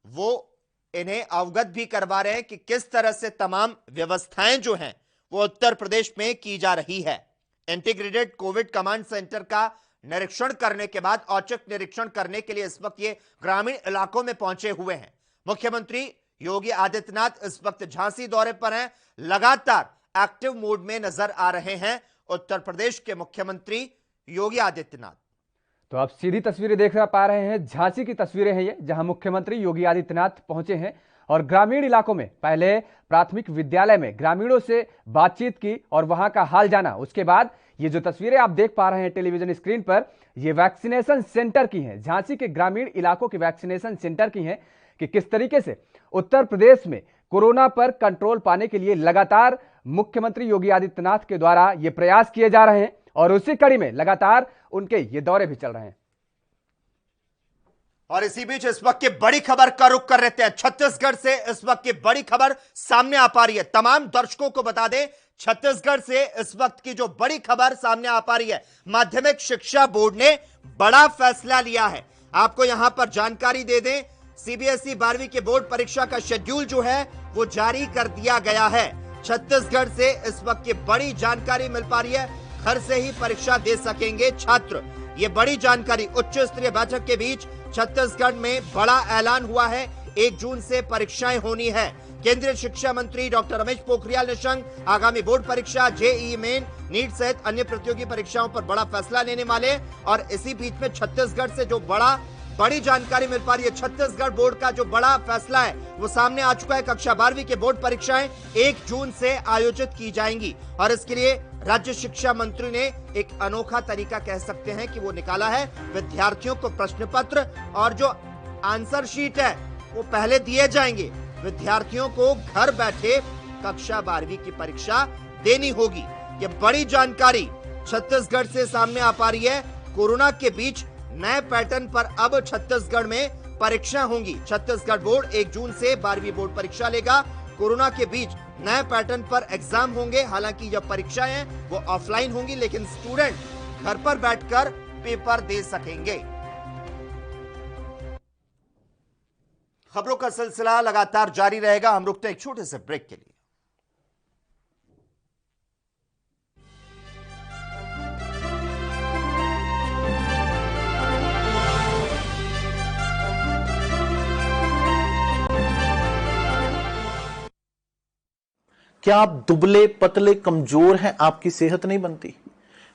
वो इन्हें अवगत भी करवा रहे हैं कि किस तरह से तमाम व्यवस्थाएं जो हैं वो उत्तर प्रदेश में की जा रही है। इंटीग्रेटेड कोविड कमांड सेंटर का निरीक्षण करने के बाद औचक निरीक्षण करने के लिए इस वक्त ये ग्रामीण इलाकों में पहुंचे हुए हैं। मुख्यमंत्री योगी आदित्यनाथ इस वक्त झांसी दौरे पर हैं, लगातार एक्टिव मोड में नजर आ रहे हैं उत्तर प्रदेश के मुख्यमंत्री योगी आदित्यनाथ। तो आप सीधी तस्वीरें देख पा रहे हैं, झांसी की तस्वीरें हैं ये, जहां मुख्यमंत्री योगी आदित्यनाथ पहुंचे हैं और ग्रामीण इलाकों में पहले प्राथमिक विद्यालय में ग्रामीणों से बातचीत की और वहां का हाल जाना। उसके बाद ये जो तस्वीरें आप देख पा रहे हैं टेलीविजन स्क्रीन पर, ये वैक्सीनेशन सेंटर की हैं, झांसी के ग्रामीण इलाकों के वैक्सीनेशन सेंटर की हैं कि किस तरीके से उत्तर प्रदेश में कोरोना पर कंट्रोल पाने के लिए लगातार मुख्यमंत्री योगी आदित्यनाथ के द्वारा ये प्रयास किए जा रहे हैं और उसी कड़ी में लगातार उनके ये दौरे भी चल रहे हैं। और इसी बीच इस वक्त की बड़ी खबर का रुख कर लेते हैं। छत्तीसगढ़ से इस वक्त की बड़ी खबर सामने आ पा रही है। तमाम दर्शकों को बता दें, छत्तीसगढ़ से इस वक्त की जो बड़ी खबर सामने आ पा रही है, माध्यमिक शिक्षा बोर्ड ने बड़ा फैसला लिया है। आपको यहां पर जानकारी दे दें, सीबीएसई 12वीं के बोर्ड परीक्षा का शेड्यूल जो है वो जारी कर दिया गया है। छत्तीसगढ़ से इस वक्त की बड़ी जानकारी मिल पा रही है, घर से ही परीक्षा दे सकेंगे छात्र। ये बड़ी जानकारी उच्च स्तरीय बैठक के बीच छत्तीसगढ़ में बड़ा ऐलान हुआ है। 1 जून से परीक्षाएं होनी है। केंद्रीय शिक्षा मंत्री डॉक्टर रमेश पोखरियाल निशंक आगामी बोर्ड परीक्षा, जेईई मेन, नीट सहित अन्य प्रतियोगी परीक्षाओं पर बड़ा फैसला लेने वाले। और इसी बीच में छत्तीसगढ़ से जो बड़ी जानकारी मिल पा रही है, छत्तीसगढ़ बोर्ड का जो बड़ा फैसला है वो सामने आ चुका है। कक्षा 12वीं के बोर्ड परीक्षाएं 1 जून से आयोजित की जाएंगी और इसके लिए राज्य शिक्षा मंत्री ने एक अनोखा तरीका कह सकते हैं कि वो निकाला है। विद्यार्थियों को प्रश्न पत्र और जो आंसर शीट है वो पहले दिए जाएंगे। विद्यार्थियों को घर बैठे कक्षा 12वीं की परीक्षा देनी होगी। ये बड़ी जानकारी छत्तीसगढ़ से सामने आ पा रही है। कोरोना के बीच नए पैटर्न पर अब छत्तीसगढ़ में परीक्षा होंगी। छत्तीसगढ़ बोर्ड 1 जून से 12वीं बोर्ड परीक्षा लेगा। कोरोना के बीच नए पैटर्न पर एग्जाम होंगे। हालांकि जब परीक्षाएं हैं वो ऑफलाइन होंगी, लेकिन स्टूडेंट घर पर बैठकर पेपर दे सकेंगे। खबरों का सिलसिला लगातार जारी रहेगा। हम रुकते हैं एक छोटे से ब्रेक के लिए। क्या आप दुबले पतले कमजोर हैं, आपकी सेहत नहीं बनती,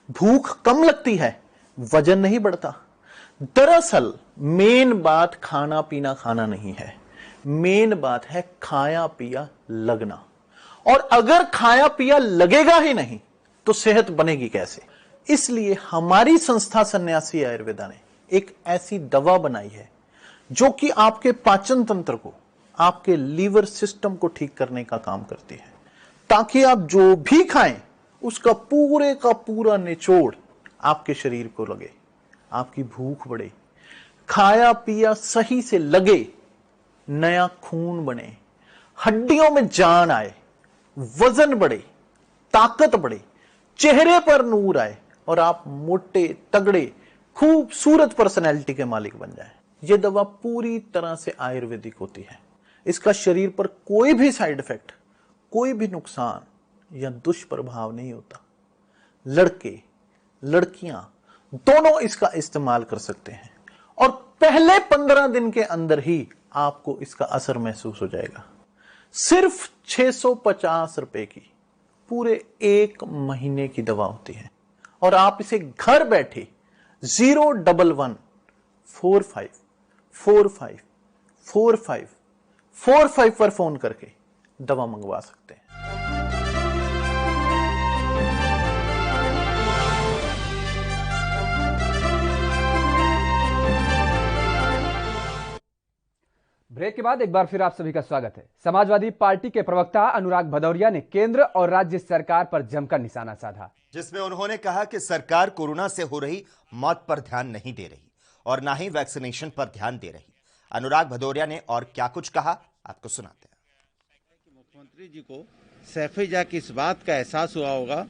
भूख कम लगती है, वजन नहीं बढ़ता? दरअसल मेन बात खाना पीना खाना नहीं है, मेन बात है खाया पिया लगना। और अगर खाया पिया लगेगा ही नहीं तो सेहत बनेगी कैसे? इसलिए हमारी संस्था सन्यासी आयुर्वेदा ने एक ऐसी दवा बनाई है जो कि आपके पाचन तंत्र को, आपके लीवर सिस्टम को ठीक करने का काम करती है, ताकि आप जो भी खाएं उसका पूरे का पूरा निचोड़ आपके शरीर को लगे, आपकी भूख बढ़े, खाया पिया सही से लगे, नया खून बने, हड्डियों में जान आए, वजन बढ़े, ताकत बढ़े, चेहरे पर नूर आए और आप मोटे तगड़े खूबसूरत पर्सनैलिटी के मालिक बन जाएं। यह दवा पूरी तरह से आयुर्वेदिक होती है। इसका शरीर पर कोई भी साइड इफेक्ट, कोई भी नुकसान या दुष्प्रभाव नहीं होता। लड़के लड़कियां दोनों इसका इस्तेमाल कर सकते हैं और पहले 15 दिन के अंदर ही आपको इसका असर महसूस हो जाएगा। सिर्फ 650 रुपए की पूरे 1 महीने की दवा होती है और आप इसे घर बैठे 01145454545 पर फोन करके दवा मंगवा सकते हैं। ब्रेक ब्रेक के बाद एक बार फिर आप सभी का स्वागत है। समाजवादी पार्टी के प्रवक्ता अनुराग भदौरिया ने केंद्र और राज्य सरकार पर जमकर निशाना साधा, जिसमें उन्होंने कहा कि सरकार कोरोना से हो रही मौत पर ध्यान नहीं दे रही और ना ही वैक्सीनेशन पर ध्यान दे रही। अनुराग भदौरिया ने और क्या कुछ कहा, आपको सुनाते हैं। मुख्यमंत्री जी को सैफईजा की इस बात का एहसास हुआ होगा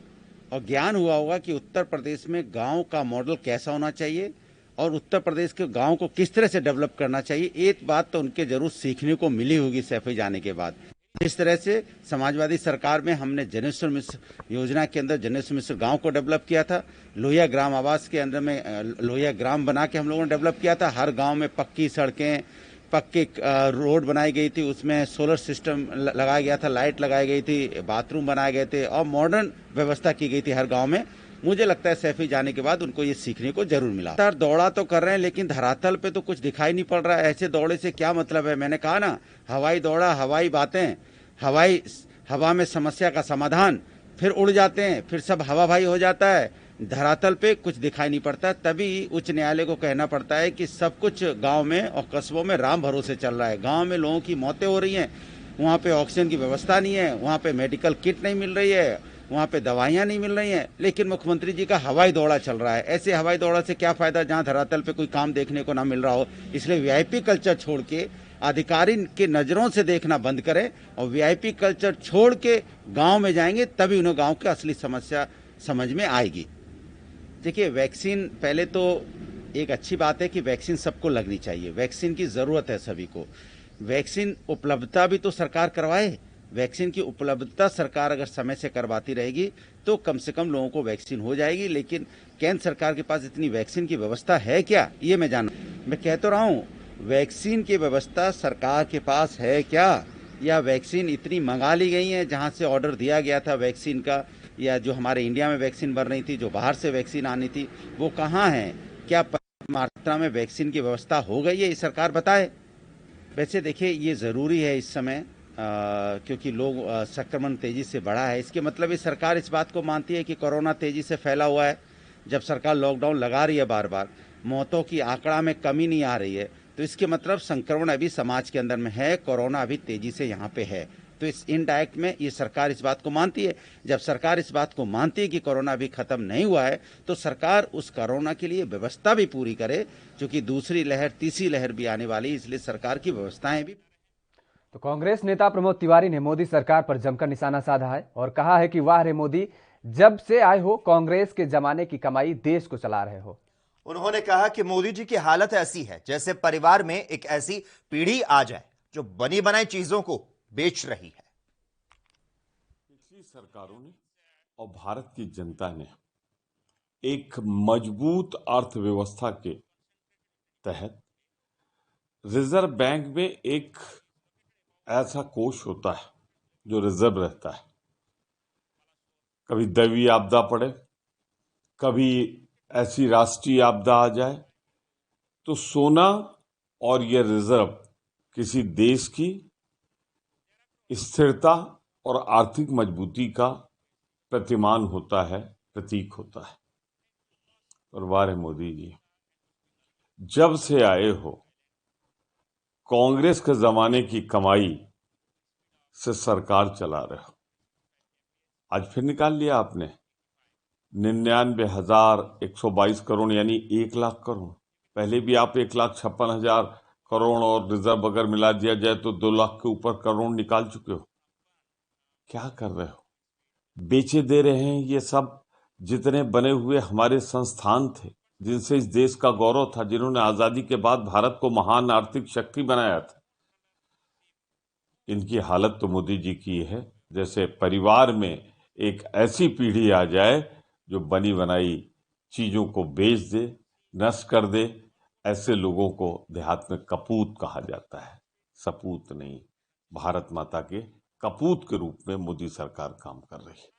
और ज्ञान हुआ होगा कि उत्तर प्रदेश में गांव का मॉडल कैसा होना चाहिए और उत्तर प्रदेश के गांव को किस तरह से डेवलप करना चाहिए। एक बात तो उनके जरूर सीखने को मिली होगी सैफई जाने के बाद। जिस तरह से समाजवादी सरकार में हमने जनेश्वर मिश्र योजना के अंदर जनेश्वर मिश्र गांव को डेवलप किया था, लोहिया ग्राम आवास के अंदर में लोहिया ग्राम बना के हम लोगों ने डेवलप किया था। हर गांव में पक्की सड़कें, पक्के रोड बनाई गई थी, उसमें सोलर सिस्टम लगाया गया था, लाइट लगाई गई थी, बाथरूम बनाए गए थे और मॉडर्न व्यवस्था की गई थी हर गाँव में। मुझे लगता है सैफई जाने के बाद उनको ये सीखने को जरूर मिला। दौड़ा तो कर रहे हैं लेकिन धरातल पे तो कुछ दिखाई नहीं पड़ रहा है। ऐसे दौड़े से क्या मतलब है? मैंने कहा ना, हवाई दौड़ा, हवाई बातें, हवा में समस्या का समाधान, फिर उड़ जाते हैं, फिर सब हवा भाई हो जाता है, धरातल पे कुछ दिखाई नहीं पड़ता। तभी उच्च न्यायालय को कहना पड़ता है कि सब कुछ गाँव में और कस्बों में राम भरोसे चल रहा है। गाँव में लोगों की मौतें हो रही हैं, वहाँ पे ऑक्सीजन की व्यवस्था नहीं है, वहाँ पे मेडिकल किट नहीं मिल रही है, वहाँ पे दवाइयाँ नहीं मिल रही हैं, लेकिन मुख्यमंत्री जी का हवाई दौड़ा चल रहा है। ऐसे हवाई दौड़ा से क्या फायदा जहाँ धरातल पे कोई काम देखने को ना मिल रहा हो। इसलिए वीआईपी कल्चर छोड़ के अधिकारी के नजरों से देखना बंद करें और वीआईपी कल्चर छोड़ के गांव में जाएंगे, तभी उन्हें गांव की असली समस्या समझ में आएगी। देखिए, वैक्सीन, पहले तो एक अच्छी बात है कि वैक्सीन सबको लगनी चाहिए, वैक्सीन की जरूरत है सभी को। वैक्सीन उपलब्धता भी तो सरकार करवाए। वैक्सीन की उपलब्धता सरकार अगर समय से करवाती रहेगी तो कम से कम लोगों को वैक्सीन हो जाएगी। लेकिन केंद्र सरकार के पास इतनी वैक्सीन की व्यवस्था है क्या, ये मैं कह तो रहा हूँ, वैक्सीन की व्यवस्था सरकार के पास है क्या, या वैक्सीन इतनी मंगा ली गई है जहाँ से ऑर्डर दिया गया था वैक्सीन का, या जो हमारे इंडिया में वैक्सीन बन रही थी, जो बाहर से वैक्सीन आनी थी, वो कहाँ है? क्या पर्याप्त मात्रा में वैक्सीन की व्यवस्था हो गई है, ये सरकार बताए। वैसे देखिए, ये ज़रूरी है इस समय, क्योंकि लोग संक्रमण तेजी से बढ़ा है। इसके मतलब ये सरकार इस बात को मानती है कि कोरोना तेजी से फैला हुआ है। जब सरकार लॉकडाउन लगा रही है बार बार, मौतों की आंकड़ा में कमी नहीं आ रही है, तो इसके मतलब संक्रमण अभी समाज के अंदर में है, कोरोना अभी तेजी से यहाँ पे है। तो इस इनडायरेक्ट में ये सरकार इस बात को मानती है। जब सरकार इस बात को मानती है कि कोरोना अभी खत्म नहीं हुआ है, तो सरकार उस कोरोना के लिए व्यवस्था भी पूरी करे, क्योंकि दूसरी लहर, तीसरी लहर भी आने वाली, इसलिए सरकार की व्यवस्थाएं भी। तो कांग्रेस नेता प्रमोद तिवारी ने मोदी सरकार पर जमकर निशाना साधा है और कहा है कि वाह रे मोदी, जब से आए हो कांग्रेस के जमाने की कमाई देश को चला रहे हो। उन्होंने कहा कि मोदी जी की हालत ऐसी है जैसे परिवार में एक ऐसी पीढ़ी आ जाए जो बनी बनाई चीजों को बेच रही है। पिछली सरकारों ने और भारत की जनता ने एक मजबूत अर्थव्यवस्था के तहत रिजर्व बैंक में एक ऐसा कोष होता है जो रिजर्व रहता है। कभी दैवीय आपदा पड़े, कभी ऐसी राष्ट्रीय आपदा आ जाए, तो सोना और यह रिजर्व किसी देश की स्थिरता और आर्थिक मजबूती का प्रतिमान होता है, प्रतीक होता है। और वाह मोदी जी, जब से आए हो कांग्रेस के जमाने की कमाई से सरकार चला रहे हो। आज फिर निकाल लिया आपने 99,122 करोड़, यानी 1 लाख करोड़। पहले भी आप 1,56,000 करोड़ और रिजर्व अगर मिला दिया जाए तो 2 लाख के ऊपर करोड़ निकाल चुके हो। क्या कर रहे हो? बेचे दे रहे हैं ये सब जितने बने हुए हमारे संस्थान थे, जिनसे इस देश का गौरव था, जिन्होंने आजादी के बाद भारत को महान आर्थिक शक्ति बनाया था। इनकी हालत तो मोदी जी की है जैसे परिवार में एक ऐसी पीढ़ी आ जाए जो बनी बनाई चीजों को बेच दे, नष्ट कर दे। ऐसे लोगों को देहात में कपूत कहा जाता है, सपूत नहीं। भारत माता के कपूत के रूप में मोदी सरकार काम कर रही है।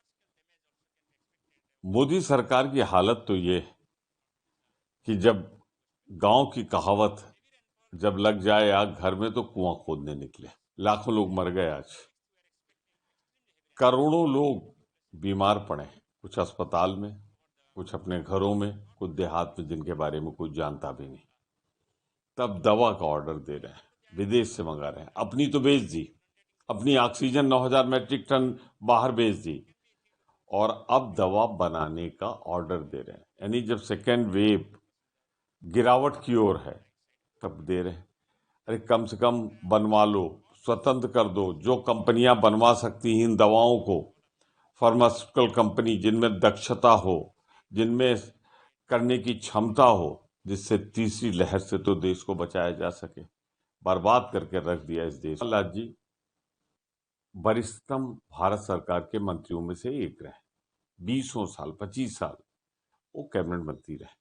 मोदी सरकार की हालत तो ये कि जब गांव की कहावत, जब लग जाए आग घर में तो कुआं खोदने निकले। लाखों लोग मर गए, आज करोड़ों लोग बीमार पड़े, कुछ अस्पताल में, कुछ अपने घरों में, कुछ देहात में जिनके बारे में कुछ जानता भी नहीं। तब दवा का ऑर्डर दे रहे हैं, विदेश से मंगा रहे हैं। अपनी तो बेच दी, अपनी ऑक्सीजन 9000 मैट्रिक टन बाहर बेच दी, और अब दवा बनाने का ऑर्डर दे रहे हैं। यानी जब सेकेंड वेव गिरावट की ओर है तब दे रहे हैं। अरे कम से कम बनवा लो, स्वतंत्र कर दो। जो कंपनियां बनवा सकती हैं इन दवाओं को, फार्मास्यूटिकल कंपनी जिनमें दक्षता हो, जिनमें करने की क्षमता हो, जिससे तीसरी लहर से तो देश को बचाया जा सके। बर्बाद करके रख दिया इस देश। प्रहलाद जी वरिष्ठतम भारत सरकार के मंत्रियों में से एक रहे, 20 साल 25 साल वो कैबिनेट मंत्री रहे,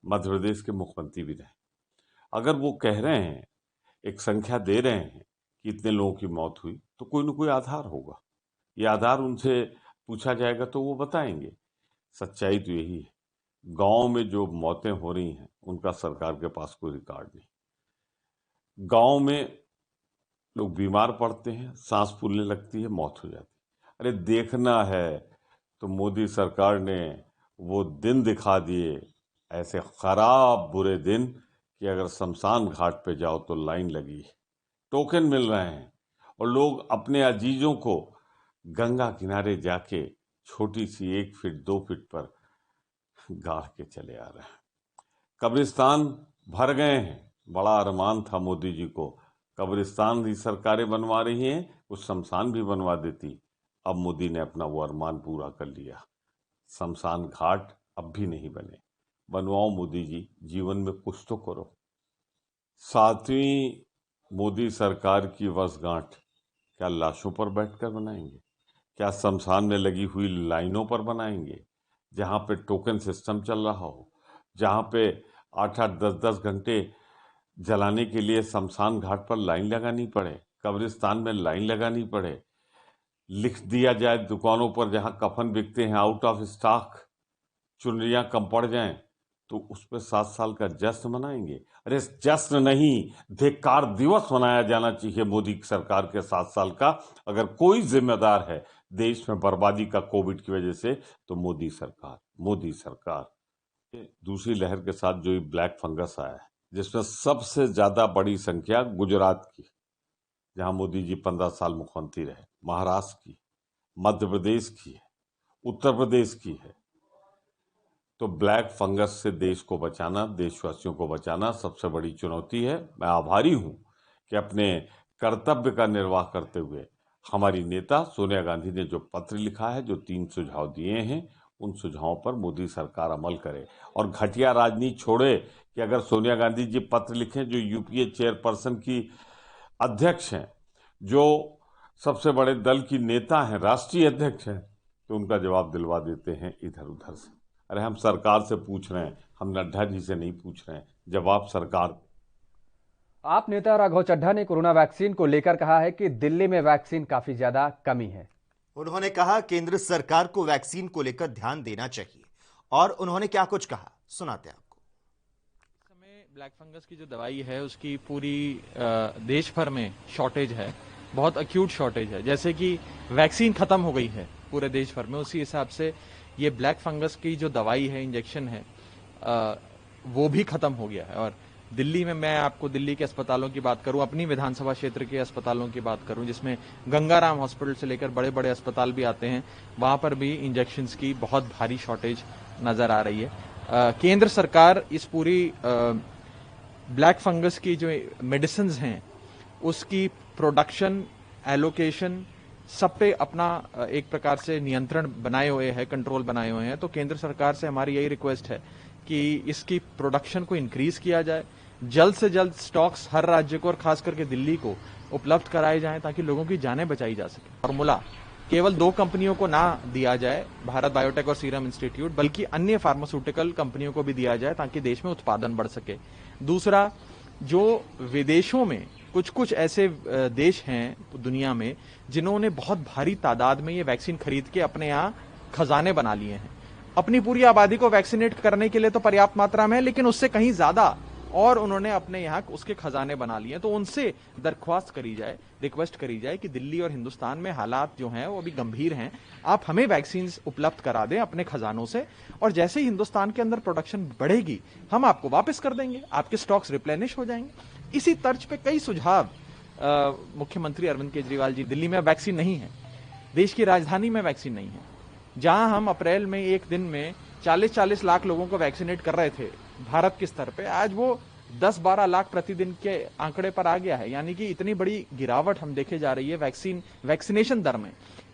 मध्य प्रदेश के मुख्यमंत्री भी रहे। अगर वो कह रहे हैं, एक संख्या दे रहे हैं कि इतने लोगों की मौत हुई, तो कोई ना कोई आधार होगा। ये आधार उनसे पूछा जाएगा तो वो बताएंगे। सच्चाई तो यही है, गांव में जो मौतें हो रही हैं उनका सरकार के पास कोई रिकॉर्ड नहीं। गांव में लोग बीमार पड़ते हैं, सांस फूलने लगती है, मौत हो जाती है। अरे देखना है तो मोदी सरकार ने वो दिन दिखा दिए, ऐसे खराब बुरे दिन कि अगर शमशान घाट पे जाओ तो लाइन लगी है, टोकन मिल रहे हैं, और लोग अपने अजीजों को गंगा किनारे जाके छोटी सी 1 फीट 2 फीट पर गाड़ के चले आ रहे हैं। कब्रिस्तान भर गए हैं। बड़ा अरमान था मोदी जी को, कब्रिस्तान भी सरकारें बनवा रही हैं, कुछ शमशान भी बनवा देती। अब मोदी ने अपना वो अरमान पूरा कर लिया। शमशान घाट अब भी नहीं बने। बनवाओ मोदी जी, जीवन में कुछ तो करो। 7वीं मोदी सरकार की वर्षगांठ क्या लाशों पर बैठकर बनाएंगे? क्या शमशान में लगी हुई लाइनों पर बनाएंगे, जहां पे टोकन सिस्टम चल रहा हो, जहां पे 8-8 10-10 घंटे जलाने के लिए शमशान घाट पर लाइन लगानी पड़े, कब्रिस्तान में लाइन लगानी पड़े, लिख दिया जाए दुकानों पर जहां कफन बिकते हैं आउट ऑफ स्टॉक, चुनरियां कम पड़ जाएं, तो उस पर 7 साल का जश्न मनाएंगे? अरे जश्न नहीं, धिक्कार दिवस मनाया जाना चाहिए मोदी सरकार के 7 साल का। अगर कोई जिम्मेदार है देश में बर्बादी का कोविड की वजह से, तो मोदी सरकार। दूसरी लहर के साथ जो ब्लैक फंगस आया है, जिसमें सबसे ज्यादा बड़ी संख्या गुजरात की, जहां मोदी जी 15 साल मुख्यमंत्री रहे, महाराष्ट्र की, मध्य प्रदेश की है, उत्तर प्रदेश की है। तो ब्लैक फंगस से देश को बचाना, देशवासियों को बचाना सबसे बड़ी चुनौती है। मैं आभारी हूं कि अपने कर्तव्य का निर्वाह करते हुए हमारी नेता सोनिया गांधी ने जो पत्र लिखा है, जो 3 सुझाव दिए हैं, उन सुझावों पर मोदी सरकार अमल करे और घटिया राजनीति छोड़े कि अगर सोनिया गांधी जी पत्र लिखें, जो यूपीए चेयरपर्सन की अध्यक्ष हैं, जो सबसे बड़े दल की नेता हैं, राष्ट्रीय अध्यक्ष हैं, तो उनका जवाब दिलवा देते हैं इधर उधर से। अरे हम सरकार से पूछ रहे हैं, हम नड्डा जी से नहीं पूछ रहे हैं, जवाब सरकार। आप नेता राघव चड्ढा ने कोरोना वैक्सीन को लेकर कहा है कि दिल्ली में वैक्सीन काफी ज्यादा कमी है। उन्होंने कहा केंद्र सरकार को वैक्सीन को लेकर ध्यान देना चाहिए, और उन्होंने क्या कुछ कहा सुनाते हैं आपको। इस समय ब्लैक फंगस की जो दवाई है उसकी पूरी देश भर में शॉर्टेज है, बहुत अक्यूट शॉर्टेज है। जैसे कि वैक्सीन खत्म हो गई है पूरे देश भर में, उसी हिसाब से ये ब्लैक फंगस की जो दवाई है, इंजेक्शन है, वो भी खत्म हो गया है। और दिल्ली में, मैं आपको दिल्ली के अस्पतालों की बात करूं, अपनी विधानसभा क्षेत्र के अस्पतालों की बात करूं, जिसमें गंगाराम हॉस्पिटल से लेकर बड़े बड़े अस्पताल भी आते हैं, वहां पर भी इंजेक्शंस की बहुत भारी शॉर्टेज नजर आ रही है। केंद्र सरकार इस पूरी ब्लैक फंगस की जो मेडिसिन हैं उसकी प्रोडक्शन, एलोकेशन, सब पे अपना एक प्रकार से नियंत्रण बनाए हुए हैं, कंट्रोल बनाए हुए हैं। तो केंद्र सरकार से हमारी यही रिक्वेस्ट है कि इसकी प्रोडक्शन को इंक्रीज किया जाए, जल्द से जल्द स्टॉक्स हर राज्य को और खास करके दिल्ली को उपलब्ध कराए जाएं, ताकि लोगों की जानें बचाई जा सके। फॉर्मूला केवल 2 कंपनियों को ना दिया जाए, भारत बायोटेक और सीरम इंस्टीट्यूट, बल्कि अन्य फार्मास्यूटिकल कंपनियों को भी दिया जाए, ताकि देश में उत्पादन बढ़ सके। दूसरा, जो विदेशों में कुछ ऐसे देश हैं दुनिया में जिन्होंने बहुत भारी तादाद में ये वैक्सीन खरीद के अपने यहाँ खजाने बना लिए हैं। अपनी पूरी आबादी को वैक्सीनेट करने के लिए तो पर्याप्त मात्रा में है, लेकिन उससे कहीं ज्यादा और उन्होंने अपने यहाँ उसके खजाने बना लिए। तो उनसे दरख्वास्त करी जाए, रिक्वेस्ट करी जाए कि दिल्ली और हिंदुस्तान में हालात जो हैं वो अभी गंभीर हैं, आप हमें वैक्सीन उपलब्ध करा दें अपने खजानों से, और जैसे ही हिंदुस्तान के अंदर प्रोडक्शन बढ़ेगी हम आपको वापस कर देंगे, आपके स्टॉक्स रिप्लेनिश हो जाएंगे। इसी तर्ज पे कई सुझाव मुख्यमंत्री अरविंद केजरीवाल जी, दिल्ली में वैक्सीन नहीं है, देश की राजधानी में वैक्सीन नहीं है, जहां हम अप्रैल में एक दिन में 40-40 लाख लोगों को वैक्सीनेट कर रहे थे भारत के स्तर पे, आज वो 10-12 लाख प्रतिदिन के आंकड़े पर आ गया है। यानी कि इतनी बड़ी गिरावट हम देखे जा रही है वैक्सीनेशन दर में।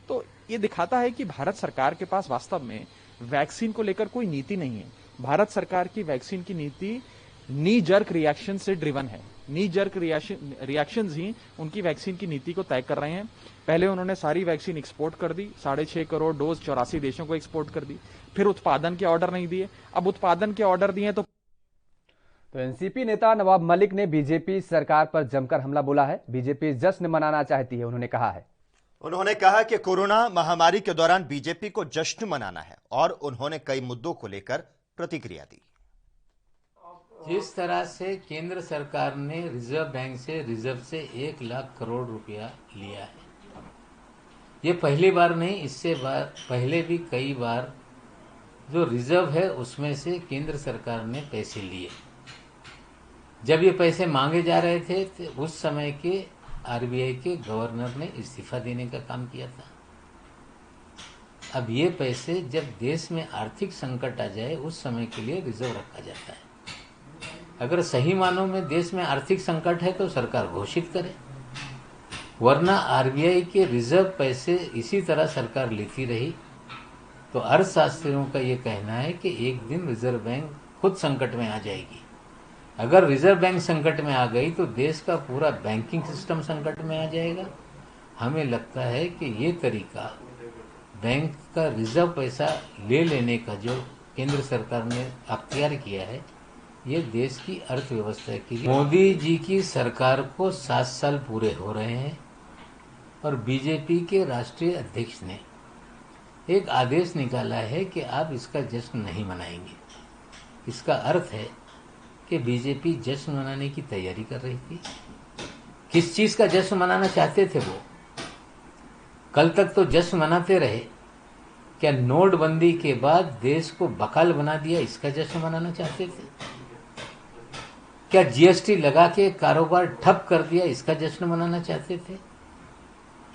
तो ये दिखाता है कि भारत सरकार के पास वास्तव में वैक्सीन को लेकर कोई नीति नहीं है। भारत सरकार की वैक्सीन की नीति नी जर्क रिएक्शन से ड्रिवन है। नी जर्क रिएक्शंस ही उनकी वैक्सीन की नीति को तय कर रहे हैं। पहले उन्होंने सारी वैक्सीन एक्सपोर्ट कर दी, 6.5 करोड़ डोज 84 देशों को एक्सपोर्ट कर दी, फिर उत्पादन के ऑर्डर नहीं दिए, अब उत्पादन के ऑर्डर दिए तो एनसीपी नेता नवाब मलिक ने बीजेपी सरकार पर जमकर हमला बोला है। बीजेपी जश्न मनाना चाहती है, उन्होंने कहा है। उन्होंने कहा कि कोरोना महामारी के दौरान बीजेपी को जश्न मनाना है और उन्होंने कई मुद्दों को लेकर प्रतिक्रिया दी। जिस तरह से केंद्र सरकार ने रिजर्व बैंक से रिजर्व से 1 लाख करोड़ रुपया लिया है, ये पहली बार नहीं, इससे पहले भी कई बार जो रिजर्व है उसमें से केंद्र सरकार ने पैसे लिए। जब ये पैसे मांगे जा रहे थे तो उस समय के आरबीआई के गवर्नर ने इस्तीफा देने का काम किया था। अब ये पैसे जब देश में आर्थिक संकट आ जाए उस समय के लिए रिजर्व रखा जाता है। अगर सही मानों में देश में आर्थिक संकट है तो सरकार घोषित करे, वरना आरबीआई के रिजर्व पैसे इसी तरह सरकार लेती रही तो अर्थशास्त्रियों का ये कहना है कि एक दिन रिजर्व बैंक खुद संकट में आ जाएगी। अगर रिजर्व बैंक संकट में आ गई तो देश का पूरा बैंकिंग सिस्टम संकट में आ जाएगा। हमें लगता है कि ये तरीका बैंक का रिजर्व पैसा ले लेने का जो केंद्र सरकार ने अख्तियार किया है, ये देश की अर्थव्यवस्था के लिए। मोदी जी की सरकार को 7 साल पूरे हो रहे हैं और बीजेपी के राष्ट्रीय अध्यक्ष ने एक आदेश निकाला है कि आप इसका जश्न नहीं मनाएंगे। इसका अर्थ है कि बीजेपी जश्न मनाने की तैयारी कर रही थी। किस चीज का जश्न मनाना चाहते थे वो? कल तक तो जश्न मनाते रहे। क्या नोटबंदी के बाद देश को बकाल बना दिया, इसका जश्न मनाना चाहते थे? क्या जीएसटी लगा के कारोबार ठप कर दिया, इसका जश्न मनाना चाहते थे?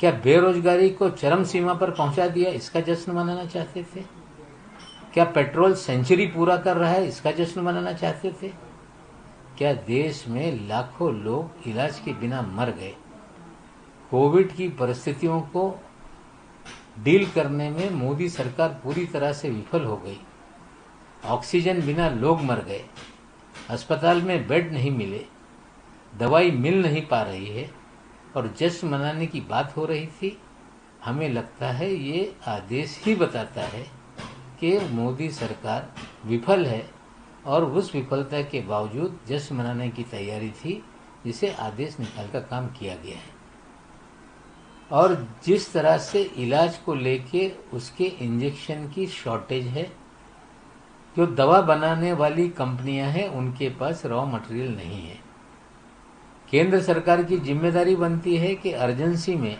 क्या बेरोजगारी को चरम सीमा पर पहुंचा दिया, इसका जश्न मनाना चाहते थे? क्या पेट्रोल सेंचुरी पूरा कर रहा है, इसका जश्न मनाना चाहते थे? क्या देश में लाखों लोग इलाज के बिना मर गए? कोविड की परिस्थितियों को डील करने में मोदी सरकार पूरी तरह से विफल हो गई। ऑक्सीजन बिना लोग मर गए, अस्पताल में बेड नहीं मिले, दवाई मिल नहीं पा रही है और जश्न मनाने की बात हो रही थी। हमें लगता है ये आदेश ही बताता है कि मोदी सरकार विफल है और उस विफलता के बावजूद जश्न मनाने की तैयारी थी, जिसे आदेश निकालकर काम किया गया है। और जिस तरह से इलाज को लेके उसके इंजेक्शन की शॉर्टेज है, जो दवा बनाने वाली कंपनियां हैं उनके पास रॉ मटेरियल नहीं है। केंद्र सरकार की जिम्मेदारी बनती है कि अर्जेंसी में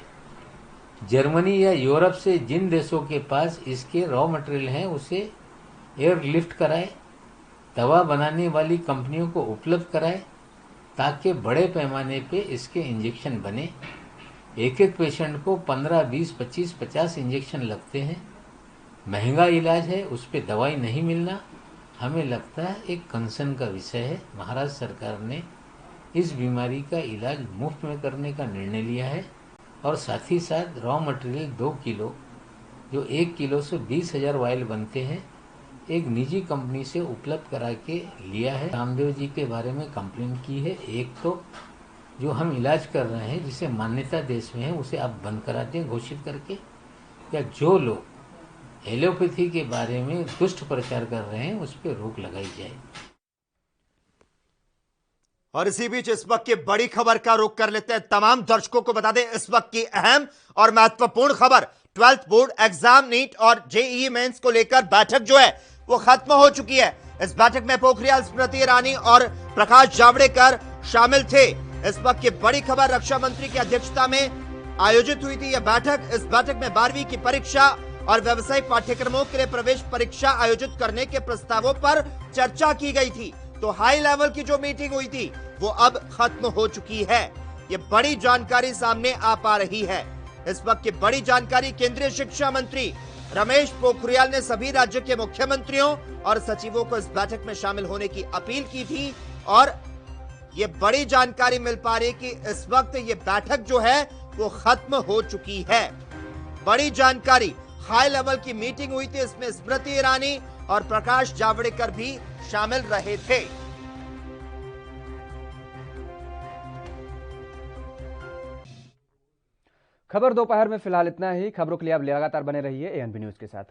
जर्मनी या यूरोप से जिन देशों के पास इसके रॉ मटेरियल हैं उसे एयरलिफ्ट कराए, दवा बनाने वाली कंपनियों को उपलब्ध कराए ताकि बड़े पैमाने पे इसके इंजेक्शन बने। एक एक पेशेंट को 15, 20, 25, 50 इंजेक्शन लगते हैं। महंगा इलाज है, उस पर दवाई नहीं मिलना हमें लगता है एक कंसर्न का विषय है। महाराष्ट्र सरकार ने इस बीमारी का इलाज मुफ्त में करने का निर्णय लिया है और साथ ही साथ रॉ मटेरियल 2 किलो, जो 1 किलो से 20,000 वायल बनते हैं, एक निजी कंपनी से उपलब्ध करा के लिया है। रामदेव जी के बारे में कंप्लेन की है। एक तो जो हम इलाज कर रहे हैं जिसे मान्यता देश में है उसे आप बंद करा दें घोषित करके, या जो लोग एलोपैथी के बारे में दुष्ट प्रचार कर रहे हैं उस पर रोक लगाई जाए। और इसी बीच इस वक्त की बड़ी खबर का रुख कर लेते हैं। तमाम दर्शकों को बता दें इस वक्त की अहम और महत्वपूर्ण खबर, 12th बोर्ड एग्जाम, नीट और जेईई मेंस को लेकर बैठक जो है वो खत्म हो चुकी है। इस बैठक में पोखरियाल, स्मृति ईरानी और प्रकाश जावड़ेकर शामिल थे। इस वक्त की बड़ी खबर, रक्षा मंत्री की अध्यक्षता में आयोजित हुई थी यह बैठक। इस बैठक में 12वीं की परीक्षा और व्यावसायिक पाठ्यक्रमों के लिए प्रवेश परीक्षा आयोजित करने के प्रस्तावों पर चर्चा की गई थी। तो हाई लेवल की जो मीटिंग हुई थी वो अब खत्म हो चुकी है। ये बड़ी जानकारी सामने आ पा रही है। इस वक्त की बड़ी जानकारी, केंद्रीय शिक्षा मंत्री रमेश पोखरियाल ने सभी राज्य के मुख्यमंत्रियों और सचिवों को इस बैठक में शामिल होने की अपील की थी और ये बड़ी जानकारी मिल पा रही कि इस वक्त ये बैठक जो है वो खत्म हो चुकी है। बड़ी जानकारी, हाई लेवल की मीटिंग हुई थी, इसमें स्मृति ईरानी और प्रकाश जावड़ेकर भी शामिल रहे थे। खबर दोपहर में फिलहाल इतना ही। खबरों के लिए आप लगातार बने रहिए एएनबी न्यूज के साथ।